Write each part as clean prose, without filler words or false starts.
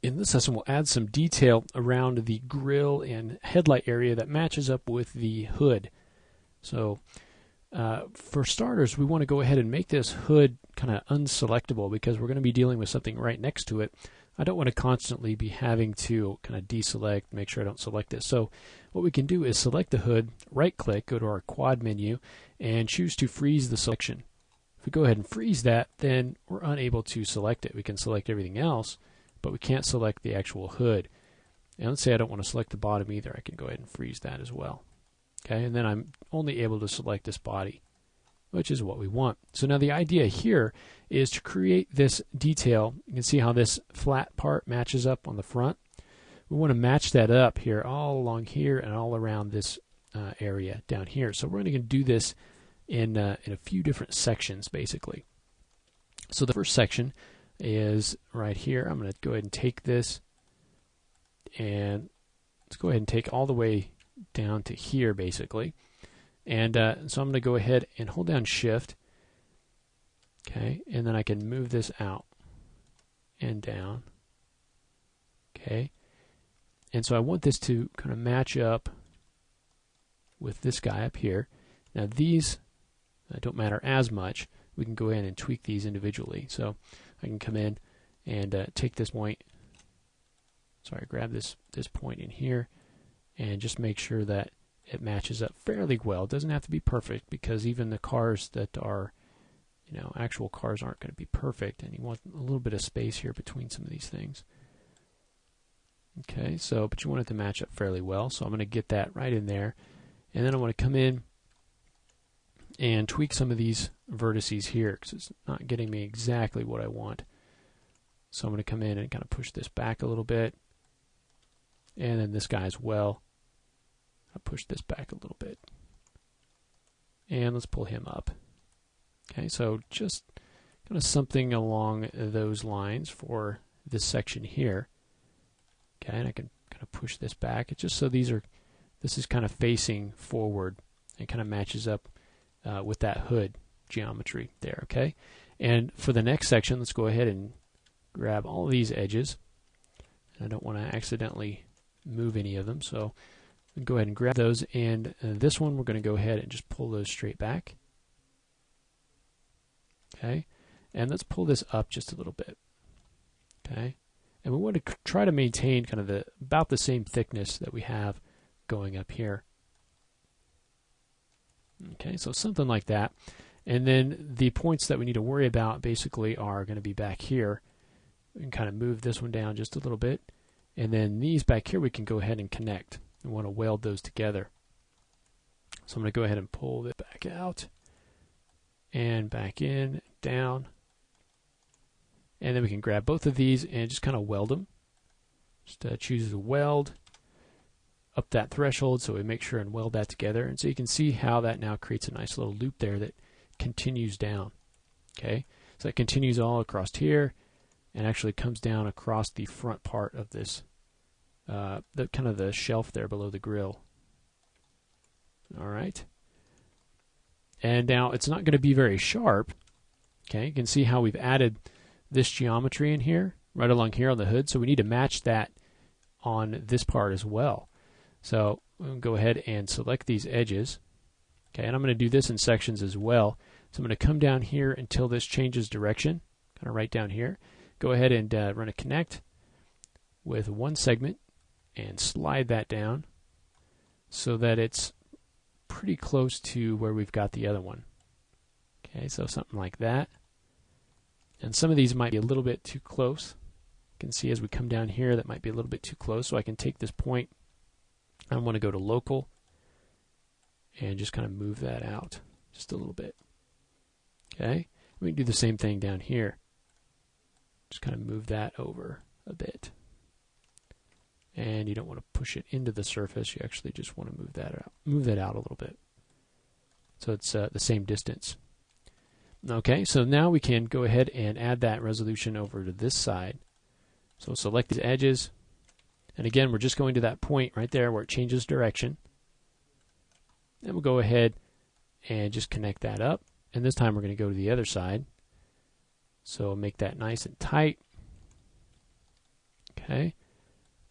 In this lesson, we'll add some detail around the grille and headlight area that matches up with the hood. So for starters, we want to go ahead and make this hood kind of unselectable because we're going to be dealing with something right next to it. I don't want to constantly be having to kind of deselect, make sure I don't select this. So what we can do is select the hood, right-click, go to our quad menu, and choose to freeze the selection. If we go ahead and freeze that, then we're unable to select it. We can select everything else, but we can't select the actual hood. And let's say I don't want to select the bottom either. I can go ahead and freeze that as well. Okay, and then I'm only able to select this body, which is what we want. So now the idea here is to create this detail. You can see how this flat part matches up on the front. We want to match that up here, all along here and all around this area down here. So we're going to do this in a few different sections, basically. So the first section is right here. I'm going to go ahead and take this, and let's go ahead and take all the way down to here, basically. And so I'm going to go ahead and hold down Shift, okay, and then I can move this out and down, okay. And so I want this to kind of match up with this guy up here. Now these don't matter as much. We can go in and tweak these individually. So I can come in and take this point, grab this point in here, and just make sure that it matches up fairly well. It doesn't have to be perfect because even the cars that are, actual cars aren't going to be perfect, and you want a little bit of space here between some of these things. Okay, but you want it to match up fairly well, so I'm going to get that right in there, and then I want to come in and tweak some of these vertices here because it's not getting me exactly what I want. So I'm going to come in and kind of push this back a little bit, and then this guy as well. I'll push this back a little bit, and let's pull him up. Okay, so just kind of something along those lines for this section here. Okay, and I can kind of push this back. It's just so this is kind of facing forward and kind of matches up with that hood geometry there. Okay, and for the next section, let's go ahead and grab all of these edges. I don't want to accidentally move any of them, so go ahead and grab those, and this one we're going to go ahead and just pull those straight back. Okay, and let's pull this up just a little bit. Okay, and we want to try to maintain kind of about the same thickness that we have going up here. Okay, so something like that. And then the points that we need to worry about basically are going to be back here. We can kind of move this one down just a little bit, and then these back here we can go ahead and connect. We want to weld those together. So I'm going to go ahead and pull this back out and back in, down, and then we can grab both of these and just kind of weld them. Just choose to weld up that threshold so we make sure and weld that together. And so you can see how that now creates a nice little loop there that continues down. Okay, so it continues all across here and actually comes down across the front part of this the kind of the shelf there below the grill. All right, and now it's not going to be very sharp. Okay, you can see how we've added this geometry in here, right along here on the hood, so we need to match that on this part as well. So we'll go ahead and select these edges. Okay, and I'm going to do this in sections as well. So I'm going to come down here until this changes direction, kind of right down here. Go ahead and run a connect with one segment and slide that down so that it's pretty close to where we've got the other one. Okay, so something like that. And some of these might be a little bit too close. You can see as we come down here that might be a little bit too close, so I can take this point. I want to go to local and just kind of move that out just a little bit. Okay, we can do the same thing down here. Just kind of move that over a bit. And you don't want to push it into the surface. You actually just want to move that out a little bit. So it's the same distance. Okay, so now we can go ahead and add that resolution over to this side. So select these edges. And again, we're just going to that point right there where it changes direction. Then we'll go ahead and just connect that up. And this time we're going to go to the other side. So make that nice and tight. Okay,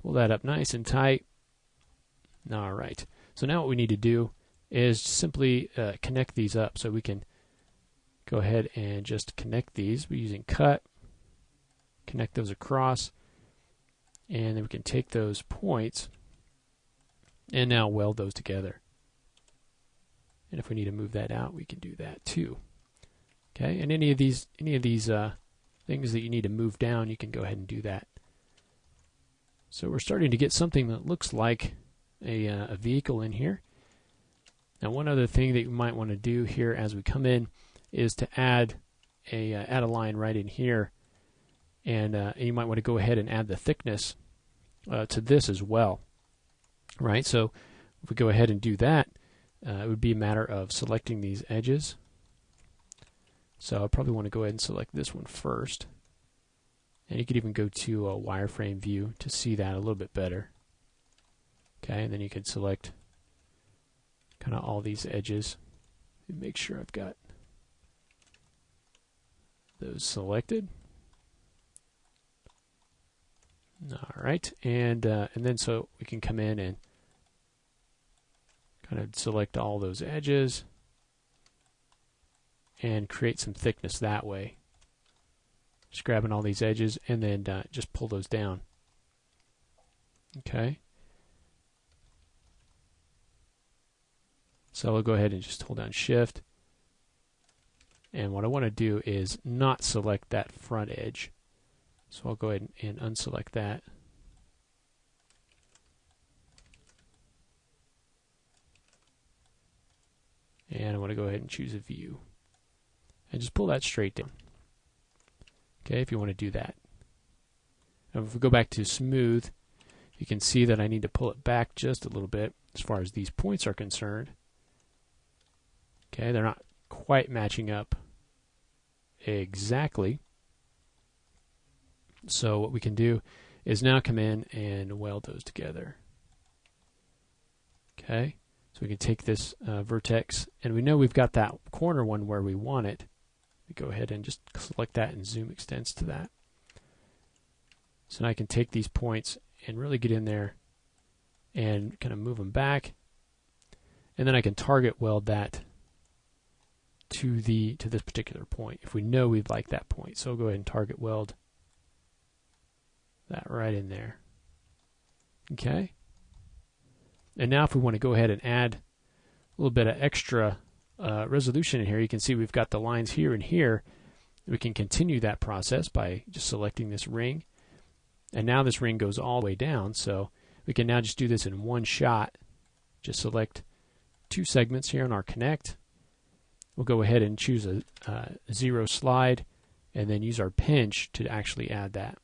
pull that up nice and tight. All right, so now what we need to do is simply connect these up. So we can go ahead and just connect these. We're using cut, connect those across, and then we can take those points and now weld those together. And if we need to move that out, we can do that too. Okay, and any of these things that you need to move down, you can go ahead and do that. So we're starting to get something that looks like a vehicle in here. Now, one other thing that you might want to do here as we come in is to add a line right in here, and you might want to go ahead and add the thickness to this as well. Right. So if we go ahead and do that, it would be a matter of selecting these edges. So I probably want to go ahead and select this one first. And you could even go to a wireframe view to see that a little bit better. Okay, and then you can select kind of all these edges and make sure I've got those selected. All right, and then so we can come in and kind of select all those edges and create some thickness that way. Just grabbing all these edges and then just pull those down. Okay. So I'll go ahead and just hold down Shift. And what I want to do is not select that front edge. So I'll go ahead and unselect that. And I want to go ahead and choose a view. And just pull that straight down. Okay, if you want to do that. Now if we go back to smooth, you can see that I need to pull it back just a little bit as far as these points are concerned. Okay, they're not quite matching up exactly. So what we can do is now come in and weld those together. Okay, so we can take this vertex, and we know we've got that corner one where we want it. We go ahead and just select that, and zoom extends to that. So now I can take these points and really get in there and kind of move them back, and then I can target weld that to this particular point if we know we'd like that point. So we'll go ahead and target weld that right in there. Okay. And now if we want to go ahead and add a little bit of extra resolution in here, you can see we've got the lines here and here. We can continue that process by just selecting this ring. And now this ring goes all the way down, so we can now just do this in one shot. Just select two segments here on our connect. We'll go ahead and choose a zero slide and then use our pinch to actually add that.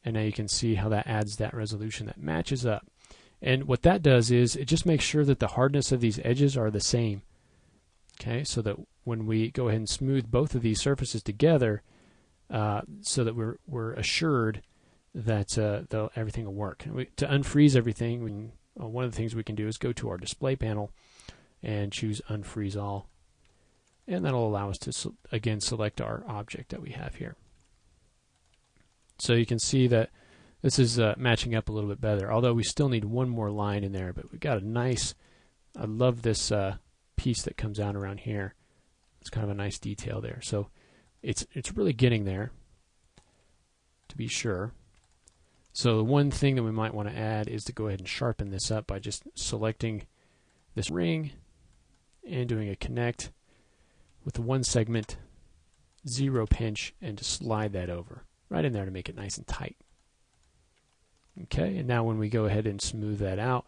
And now you can see how that adds that resolution that matches up. And what that does is it just makes sure that the hardness of these edges are the same. Okay, so that when we go ahead and smooth both of these surfaces together, so that we're assured that everything will work. And to unfreeze everything, one of the things we can do is go to our display panel and choose Unfreeze All. And that'll allow us to, again, select our object that we have here. So you can see that this is matching up a little bit better, although we still need one more line in there. But we've got a nice, I love this piece that comes out around here. It's kind of a nice detail there. So it's really getting there, to be sure. So the one thing that we might want to add is to go ahead and sharpen this up by just selecting this ring and doing a connect with the one segment, zero pinch, and to slide that over right in there to make it nice and tight. Okay, and now when we go ahead and smooth that out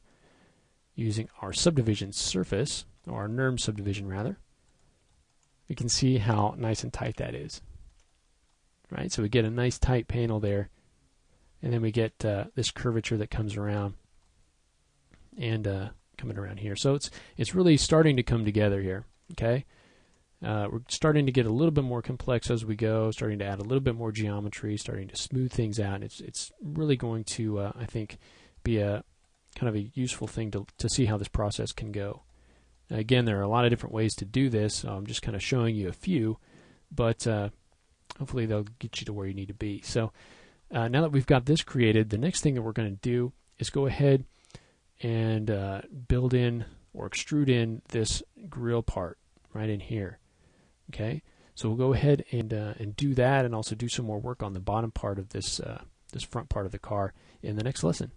using our subdivision surface, or our NURM subdivision rather, we can see how nice and tight that is. Right, so we get a nice tight panel there, and then we get this curvature that comes around and coming around here. So it's really starting to come together here. Okay, we're starting to get a little bit more complex as we go, starting to add a little bit more geometry, starting to smooth things out. It's really going to I think be a kind of a useful thing to see how this process can go. Again, there are a lot of different ways to do this. So I'm just kind of showing you a few, but hopefully they'll get you to where you need to be. So Now that we've got this created, the next thing that we're going to do is go ahead and build in or extrude in this grill part right in here. Okay, so we'll go ahead and do that, and also do some more work on the bottom part of this this front part of the car in the next lesson.